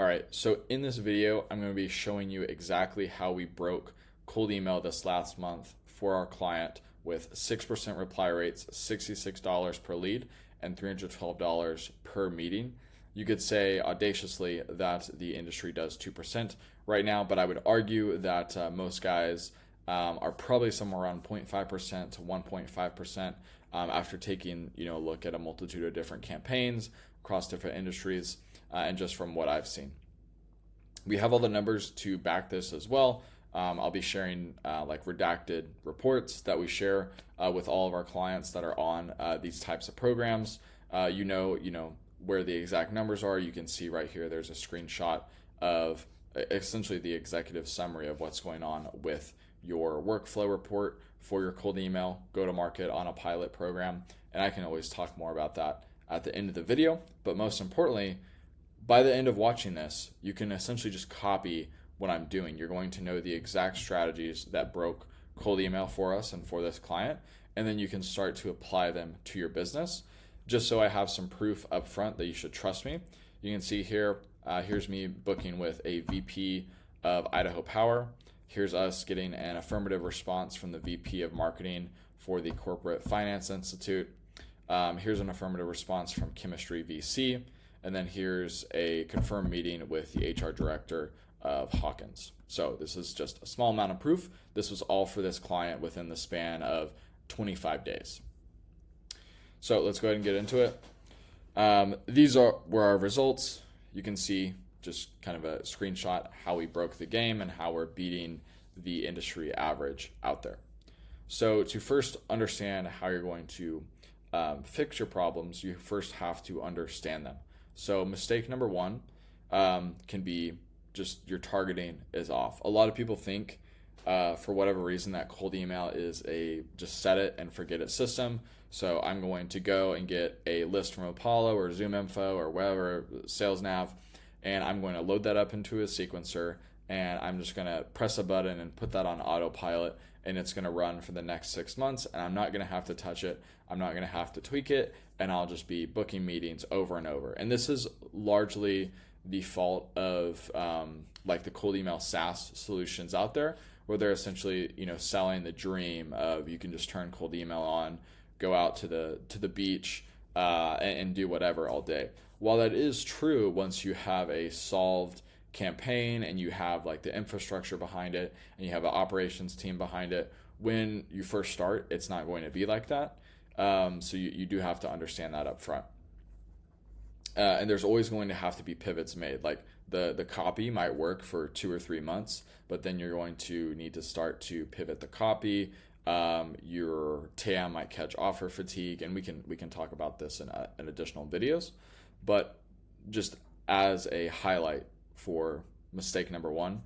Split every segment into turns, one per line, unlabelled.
All right, so in this video, I'm going to be showing you exactly how we broke cold email this last month for our client with 6% reply rates, $66 per lead, and $312 per meeting. You could say audaciously that the industry does 2% right now, but I would argue that most guys are probably somewhere around 0.5% to 1.5% after taking a look at a multitude of different campaigns across different industries and just from what I've seen. We have all the numbers to back this as well. I'll be sharing like redacted reports that we share with all of our clients that are on these types of programs. You know where the exact numbers are. You can see right here. There's a screenshot of essentially the executive summary of what's going on with your workflow report for your cold email go to market on a pilot program. And I can always talk more about that at the end of the video. But most importantly, by the end of watching this, you can essentially just copy what I'm doing. You're going to know the exact strategies that broke cold email for us and for this client, and then you can start to apply them to your business. Just so I have some proof up front that you should trust me. You can see here, here's me booking with a VP of Idaho Power. Here's us getting an affirmative response from the VP of Marketing for the Corporate Finance Institute. Here's an affirmative response from Chemistry VC. And then here's a confirmed meeting with the HR director of Hawkins. So this is just a small amount of proof. This was all for this client within the span of 25 days. So let's go ahead and get into it. These were our results. You can see just kind of a screenshot how we broke the game and how we're beating the industry average out there. So to first understand how you're going to fix your problems, you first have to understand them. So mistake number one can be just your targeting is off. A lot of people think for whatever reason that cold email is a just set it and forget it system. So I'm going to go and get a list from Apollo or Zoom Info or whatever, Sales Nav, and I'm going to load that up into a sequencer, and I'm just going to press a button and put that on autopilot, and it's going to run for the next 6 months, and I'm not going to have to touch it. I'm not going to have to tweak it, and I'll just be booking meetings over and over. And this is largely the fault of like the cold email SaaS solutions out there, where they're essentially selling the dream of you can just turn cold email on, go out to the beach, and do whatever all day. While that is true, once you have a solved campaign and you have like the infrastructure behind it and you have an operations team behind it, when you first start, it's not going to be like that. So you do have to understand that up front. And there's always going to have to be pivots made. Like the copy might work for 2 or 3 months, but then you're going to need to start to pivot the copy. Your TAM might catch offer fatigue, and we can talk about this in additional videos. But just as a highlight for mistake number one,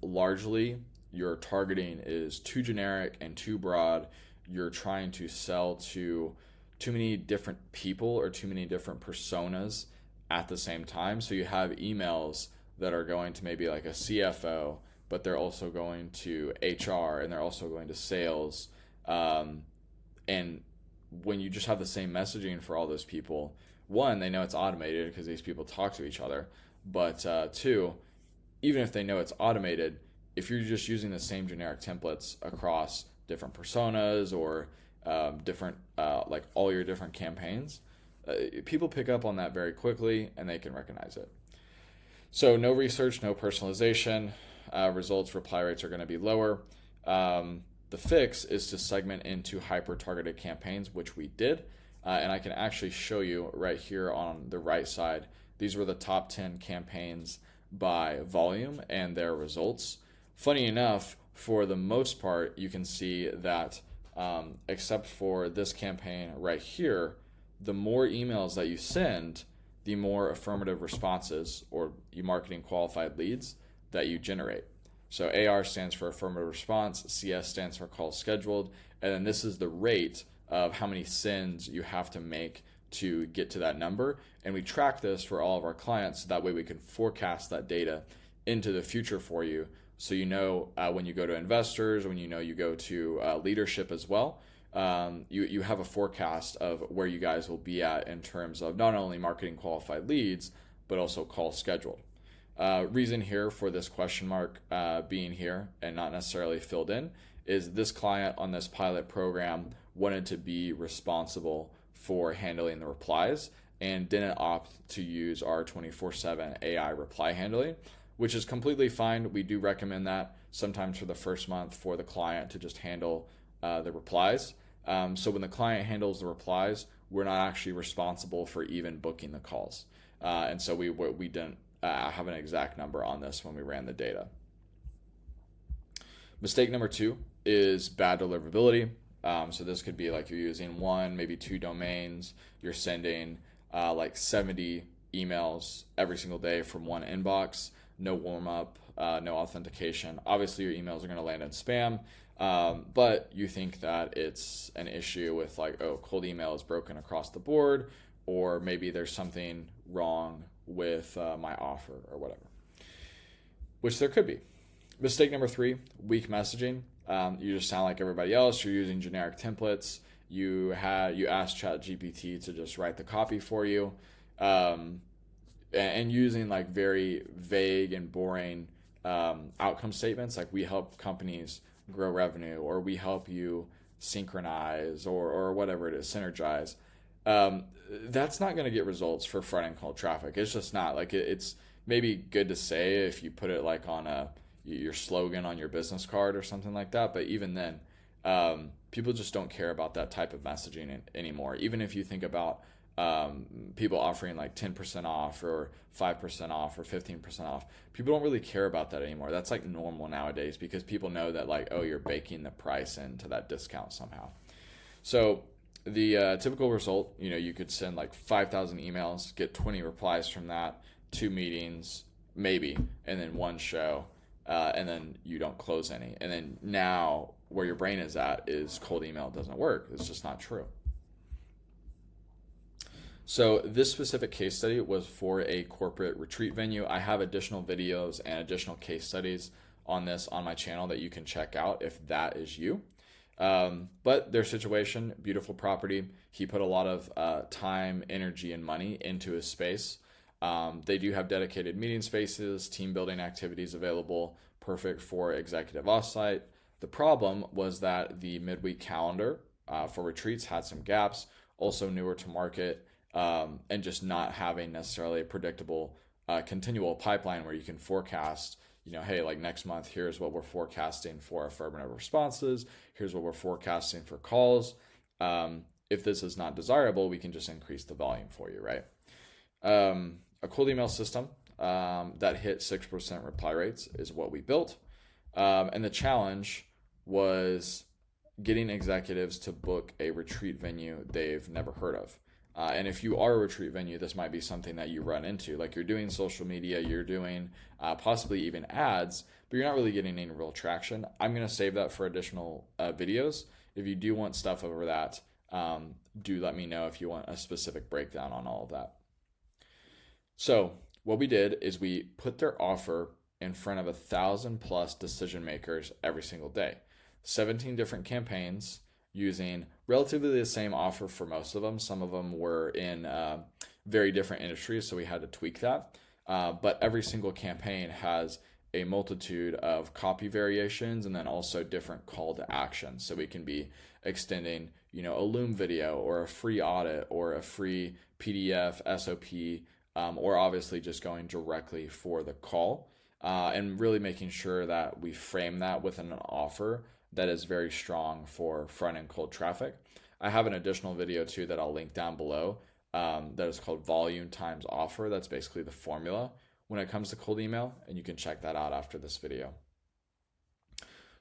largely your targeting is too generic and too broad. You're trying to sell to too many different people or too many different personas at the same time. So you have emails that are going to maybe like a CFO, but they're also going to HR and they're also going to sales. And when you just have the same messaging for all those people, one, they know it's automated because these people talk to each other. But two, even if they know it's automated, if you're just using the same generic templates across different personas or different like all your different campaigns, people pick up on that very quickly and they can recognize it. So no research, no personalization, results, reply rates are going to be lower. The fix is to segment into hyper-targeted campaigns, which we did. And I can actually show you right here on the right side. These were the top 10 campaigns by volume and their results. Funny enough, for the most part, you can see that except for this campaign right here, the more emails that you send, the more affirmative responses or you marketing qualified leads that you generate. So AR stands for affirmative response, CS stands for call scheduled, and then this is the rate of how many sends you have to make to get to that number. And we track this for all of our clients, so that way we can forecast that data into the future for you. So when you go to investors, when you go to leadership as well, you have a forecast of where you guys will be at in terms of not only marketing qualified leads, but also calls scheduled. Reason here for this question mark being here and not necessarily filled in is this client on this pilot program wanted to be responsible for handling the replies and didn't opt to use our 24/7 AI reply handling, which is completely fine. We do recommend that sometimes for the first month for the client to just handle the replies. So when the client handles the replies, we're not actually responsible for even booking the calls. And so we didn't have an exact number on this when we ran the data. Mistake number 2 is bad deliverability. So this could be like you're using 1, maybe 2 domains. You're sending like 70 emails every single day from one inbox. No warm up, no authentication. Obviously, your emails are going to land in spam, but you think that it's an issue with like, oh, cold email is broken across the board, or maybe there's something wrong with my offer or whatever, which there could be. Mistake number 3, weak messaging. You just sound like everybody else. You're using generic templates. You asked ChatGPT to just write the copy for you, and using like very vague and boring outcome statements, like we help companies grow revenue, or we help you synchronize, or whatever it is, synergize. That's not going to get results for front-end cold traffic. It's just not. Like it's maybe good to say if you put it like on your slogan on your business card or something like that. But even then, people just don't care about that type of messaging anymore. Even if you think about people offering like 10% off or 5% off or 15% off, people don't really care about that anymore. That's like normal nowadays because people know that like, oh, you're baking the price into that discount somehow. So the typical result, you could send like 5,000 emails, get 20 replies from that, 2 meetings, maybe, and then 1 show. And then you don't close any. And then now where your brain is at is cold email doesn't work. It's just not true. So this specific case study was for a corporate retreat venue. I have additional videos and additional case studies on this on my channel that you can check out if that is you. But their situation, beautiful property. He put a lot of time, energy, and money into his space. They do have dedicated meeting spaces, team building activities available, perfect for executive offsite. The problem was that the midweek calendar for retreats had some gaps, also newer to market, and just not having necessarily a predictable, continual pipeline where you can forecast, hey, like next month, here's what we're forecasting for affirmative responses. Here's what we're forecasting for calls. If this is not desirable, we can just increase the volume for you, right? A cold email system that hit 6% reply rates is what we built. And the challenge was getting executives to book a retreat venue they've never heard of. And if you are a retreat venue, this might be something that you run into. Like you're doing social media, you're doing possibly even ads, but you're not really getting any real traction. I'm going to save that for additional videos. If you do want stuff over that, do let me know if you want a specific breakdown on all of that. So what we did is we put their offer in front of 1,000+ decision makers every single day. 17 different campaigns using relatively the same offer for most of them. Some of them were in very different industries, so we had to tweak that. But every single campaign has a multitude of copy variations and then also different call to action. So we can be extending, a Loom video or a free audit or a free PDF, SOP, or obviously just going directly for the call, and really making sure that we frame that within an offer that is very strong for front-end cold traffic. I have an additional video too that I'll link down below that is called volume times offer. That's basically the formula when it comes to cold email, and you can check that out after this video.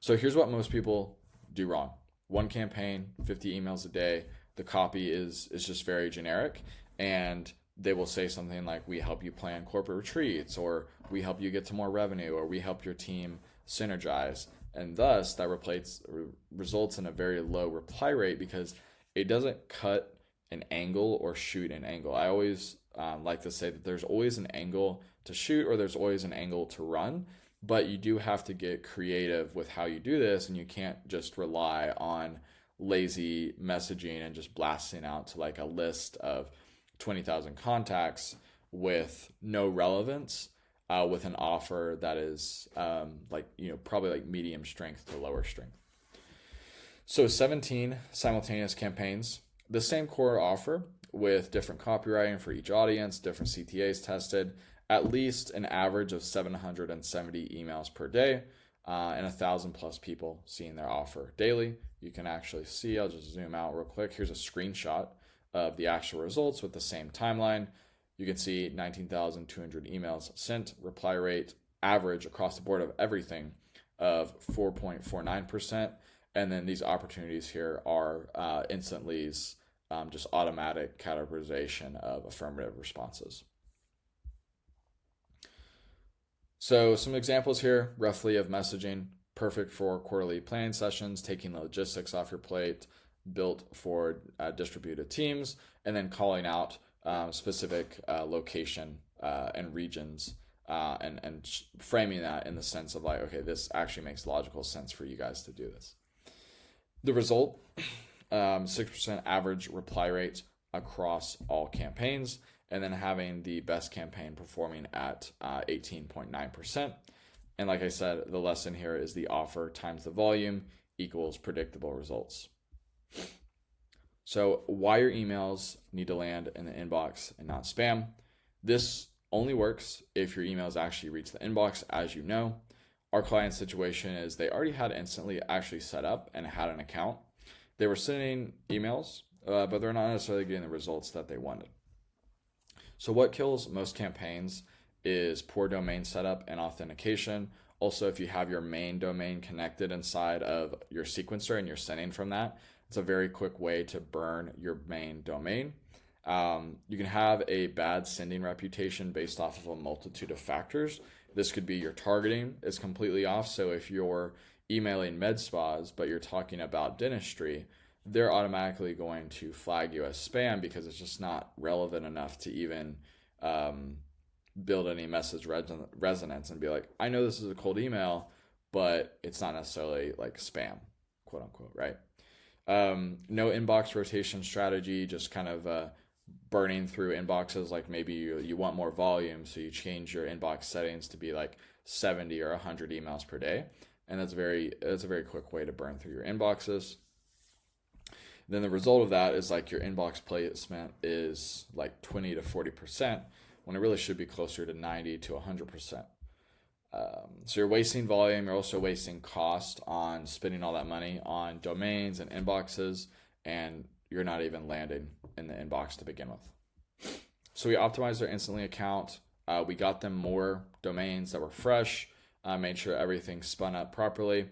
So here's what most people do wrong. 1 campaign, 50 emails a day. The copy is just very generic, and they will say something like, we help you plan corporate retreats, or we help you get to more revenue, or we help your team synergize. And thus that results in a very low reply rate because it doesn't cut an angle or shoot an angle. I always like to say that there's always an angle to shoot or there's always an angle to run, but you do have to get creative with how you do this, and you can't just rely on lazy messaging and just blasting out to like a list of 20,000 contacts with no relevance, with an offer that is probably like medium strength to lower strength. So 17 simultaneous campaigns, the same core offer with different copywriting for each audience, different CTAs tested, at least an average of 770 emails per day, and 1,000 plus people seeing their offer daily. You can actually see, I'll just zoom out real quick. Here's a screenshot of the actual results with the same timeline. You can see 19,200 emails sent, reply rate average across the board of everything of 4.49%. And then these opportunities here are instant leads, just automatic categorization of affirmative responses. So some examples here, roughly, of messaging, perfect for quarterly planning sessions, taking the logistics off your plate, built for distributed teams, and then calling out specific location and regions, and framing that in the sense of like, okay, this actually makes logical sense for you guys to do this. The result, 6% average reply rate across all campaigns, and then having the best campaign performing at 18.9%. And like I said, the lesson here is the offer times the volume equals predictable results. So why your emails need to land in the inbox and not spam. This only works if your emails actually reach the inbox, as you know. Our client situation is they already had Instantly actually set up and had an account. They were sending emails, but they're not necessarily getting the results that they wanted. So what kills most campaigns is poor domain setup and authentication. Also, if you have your main domain connected inside of your sequencer and you're sending from that, it's a very quick way to burn your main domain. You can have a bad sending reputation based off of a multitude of factors. This could be your targeting is completely off. So if you're emailing med spas, but you're talking about dentistry, they're automatically going to flag you as spam because it's just not relevant enough to even build any message resonance and be like, I know this is a cold email, but it's not necessarily like spam, quote unquote, right? No inbox rotation strategy, just kind of burning through inboxes. Like maybe you want more volume, so you change your inbox settings to be like 70 or 100 emails per day. And that's a very quick way to burn through your inboxes. Then the result of that is like your inbox placement is like 20 to 40% when it really should be closer to 90 to 100%. So you're wasting volume. You're also wasting cost on spending all that money on domains and inboxes, and you're not even landing in the inbox to begin with. So we optimized their Instantly account. We got them more domains that were fresh, made sure everything spun up properly.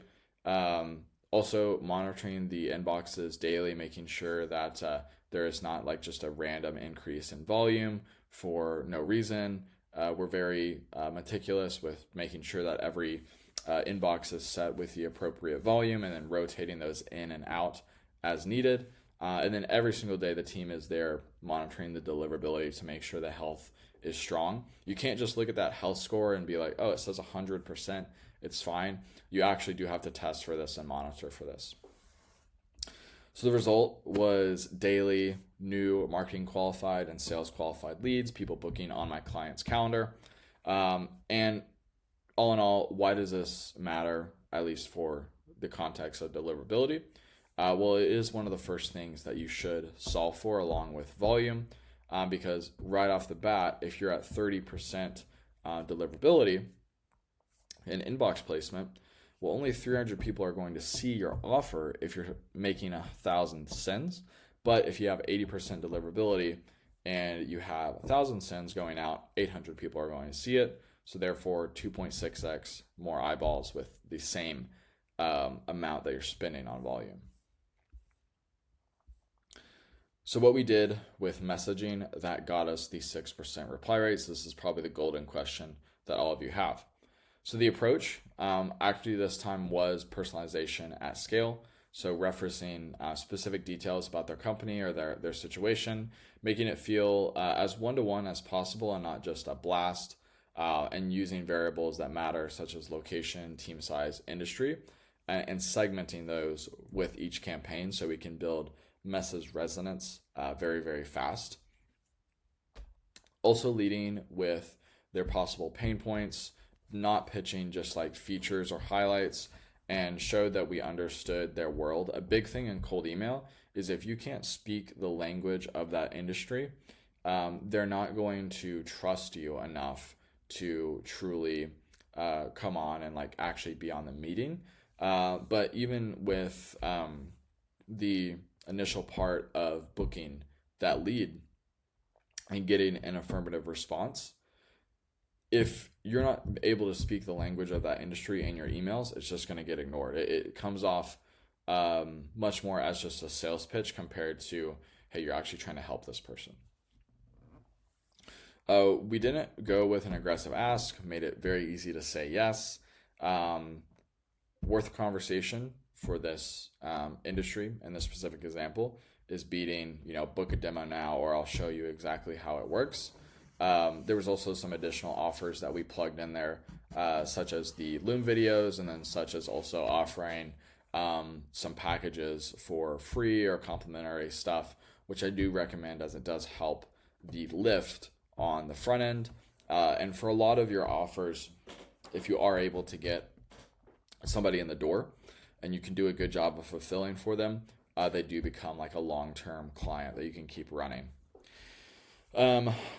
Also monitoring the inboxes daily, making sure that there is not like just a random increase in volume for no reason. We're very meticulous with making sure that every inbox is set with the appropriate volume and then rotating those in and out as needed. And then every single day the team is there monitoring the deliverability to make sure the health is strong. You can't just look at that health score and be like, oh, it says 100%, it's fine. You actually do have to test for this and monitor for this. So the result was daily new marketing qualified and sales qualified leads, people booking on my client's calendar. And all in all, why does this matter, at least for the context of deliverability? Well, it is one of the first things that you should solve for along with volume, because right off the bat, if you're at 30% deliverability in inbox placement, well, only 300 people are going to see your offer if you're making 1,000 sends. But if you have 80% deliverability and you have 1,000 sends going out, 800 people are going to see it. So therefore, 2.6x more eyeballs with the same amount that you're spending on volume. So what we did with messaging that got us the 6% reply rates, this is probably the golden question that all of you have. So the approach actually this time was personalization at scale. So referencing specific details about their company or their situation, making it feel as one-to-one as possible and not just a blast, and using variables that matter such as location, team size, industry, and segmenting those with each campaign so we can build message resonance very, very fast. Also leading with their possible pain points, not pitching just like features or highlights, and showed that we understood their world. A big thing in cold email is if you can't speak the language of that industry, they're not going to trust you enough to truly come on and like actually be on the meeting. But even with the initial part of booking that lead and getting an affirmative response, if you're not able to speak the language of that industry in your emails, it's just going to get ignored. It comes off much more as just a sales pitch compared to, hey, you're actually trying to help this person. We didn't go with an aggressive ask, made it very easy to say yes. Worth a conversation for this industry and this specific example is beating, book a demo now or I'll show you exactly how it works. There was also some additional offers that we plugged in there, such as the Loom videos, and then such as also offering some packages for free or complimentary stuff, which I do recommend as it does help the lift on the front end. And for a lot of your offers, if you are able to get somebody in the door and you can do a good job of fulfilling for them, they do become like a long-term client that you can keep running.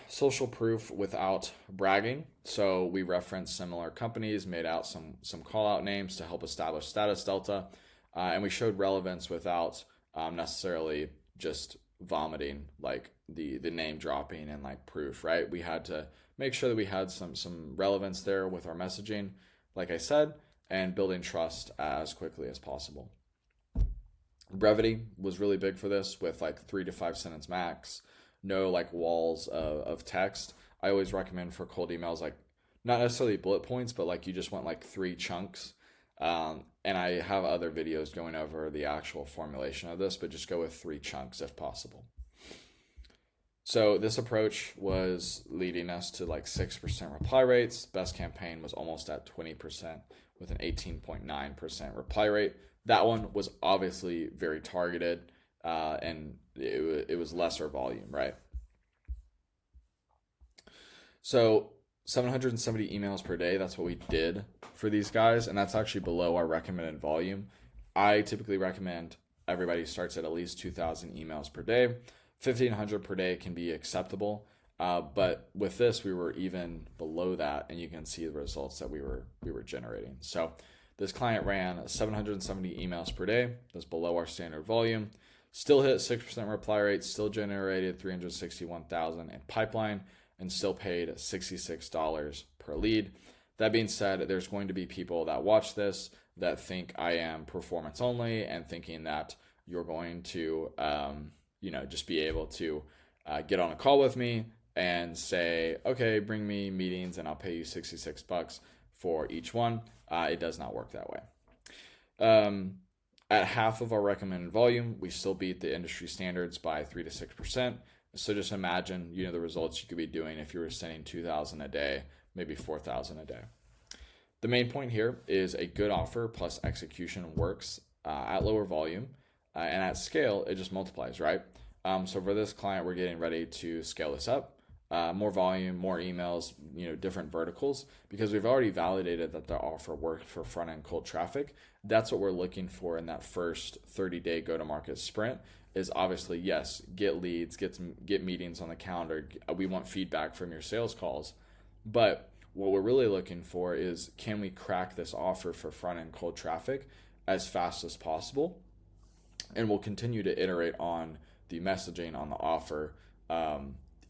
Social proof without bragging. So we referenced similar companies, made out some call out names to help establish status delta. And we showed relevance without necessarily just vomiting like the name dropping and like proof, right? We had to make sure that we had some relevance there with our messaging, like I said, and building trust as quickly as possible. Brevity was really big for this, with like 3 to 5 sentence max, no like walls of text. I always recommend for cold emails, like not necessarily bullet points, but like you just want like 3 chunks. And I have other videos going over the actual formulation of this, but just go with 3 chunks if possible. So this approach was leading us to like 6% reply rates. Best campaign was almost at 20% with an 18.9% reply rate. That one was obviously very targeted, and it was lesser volume, right? So 770 emails per day, that's what we did for these guys, and that's actually below our recommended volume. I typically recommend everybody starts at least 2,000 emails per day. 1,500 per day can be acceptable, but with this, we were even below that, and you can see the results that we were generating. So this client ran 770 emails per day. That's below our standard volume. Still hit 6% reply rate, still generated $361,000 in pipeline, and still paid $66 per lead. That being said, there's going to be people that watch this that think I am performance only and thinking that you're going to, just be able to get on a call with me and say, okay, bring me meetings and I'll pay you $66 for each one. It does not work that way. At half of our recommended volume, we still beat the industry standards by 3 to 6%. So just imagine, the results you could be doing if you were sending 2,000 a day, maybe 4,000 a day. The main point here is a good offer plus execution works at lower volume, and at scale, it just multiplies, right? So for this client, we're getting ready to scale this up. More volume, more emails, different verticals, because we've already validated that the offer worked for front-end cold traffic. That's what we're looking for in that first 30-day go-to-market sprint is obviously, yes, get leads, get meetings on the calendar. We want feedback from your sales calls. But what we're really looking for is, can we crack this offer for front-end cold traffic as fast as possible? And we'll continue to iterate on the messaging on the offer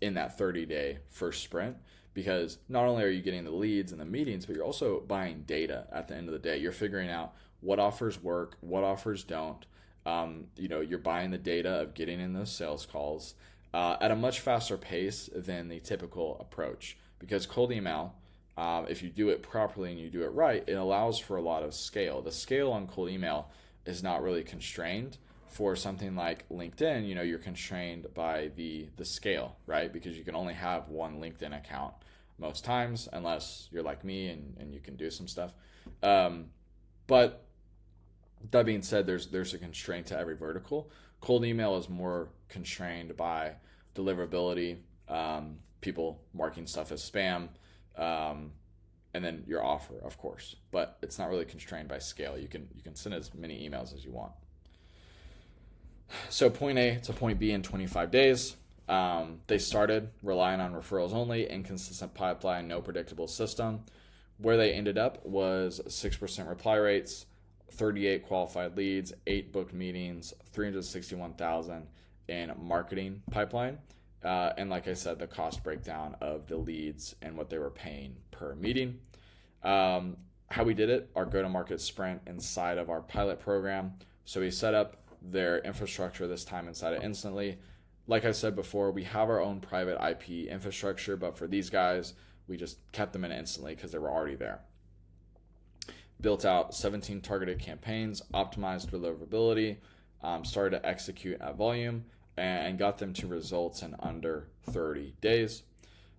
in that 30-day first sprint, because not only are you getting the leads and the meetings, but you're also buying data at the end of the day. You're figuring out what offers work, what offers don't. You're buying the data of getting in those sales calls at a much faster pace than the typical approach, because cold email, if you do it properly and you do it right, it allows for a lot of scale. The scale on cold email is not really constrained. For something like LinkedIn, you're constrained by the scale, right? Because you can only have one LinkedIn account most times, unless you're like me and you can do some stuff. But that being said, there's a constraint to every vertical. Cold email is more constrained by deliverability, people marking stuff as spam, and then your offer, of course. But it's not really constrained by scale. You can send as many emails as you want. So point A to point B in 25 days. They started relying on referrals only, inconsistent pipeline, no predictable system. Where they ended up was 6% reply rates, 38 qualified leads, 8 booked meetings, 361,000 in marketing pipeline. And like I said, the cost breakdown of the leads and what they were paying per meeting. How we did it, our go-to-market sprint inside of our pilot program. So we set up their infrastructure this time inside of Instantly. Like I said before, we have our own private IP infrastructure, but for these guys, we just kept them in Instantly because they were already there. Built out 17 targeted campaigns, optimized deliverability, started to execute at volume, and got them to results in under 30 days.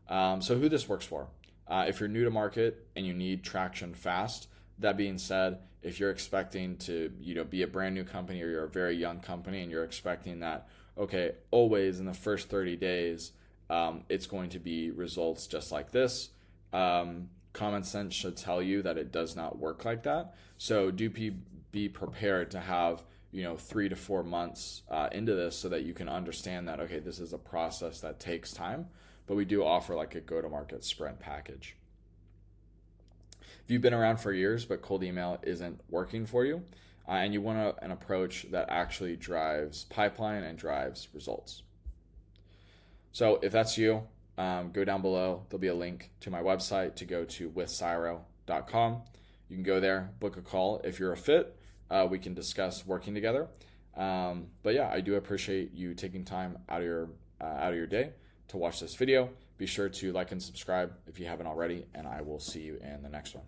So who this works for? If you're new to market and you need traction fast, that being said, if you're expecting to be a brand new company or you're a very young company and you're expecting that, okay, always in the first 30 days, it's going to be results just like this. Common sense should tell you that it does not work like that. So do be prepared to have 3 to 4 months into this so that you can understand that, okay, this is a process that takes time, but we do offer like a go-to-market sprint package. If you've been around for years but cold email isn't working for you, and you want an approach that actually drives pipeline and drives results. So if that's you, go down below. There'll be a link to my website to go to withcyro.com. You can go there, book a call. If you're a fit, we can discuss working together. But yeah, I do appreciate you taking time out of your day to watch this video. Be sure to like and subscribe if you haven't already, and I will see you in the next one.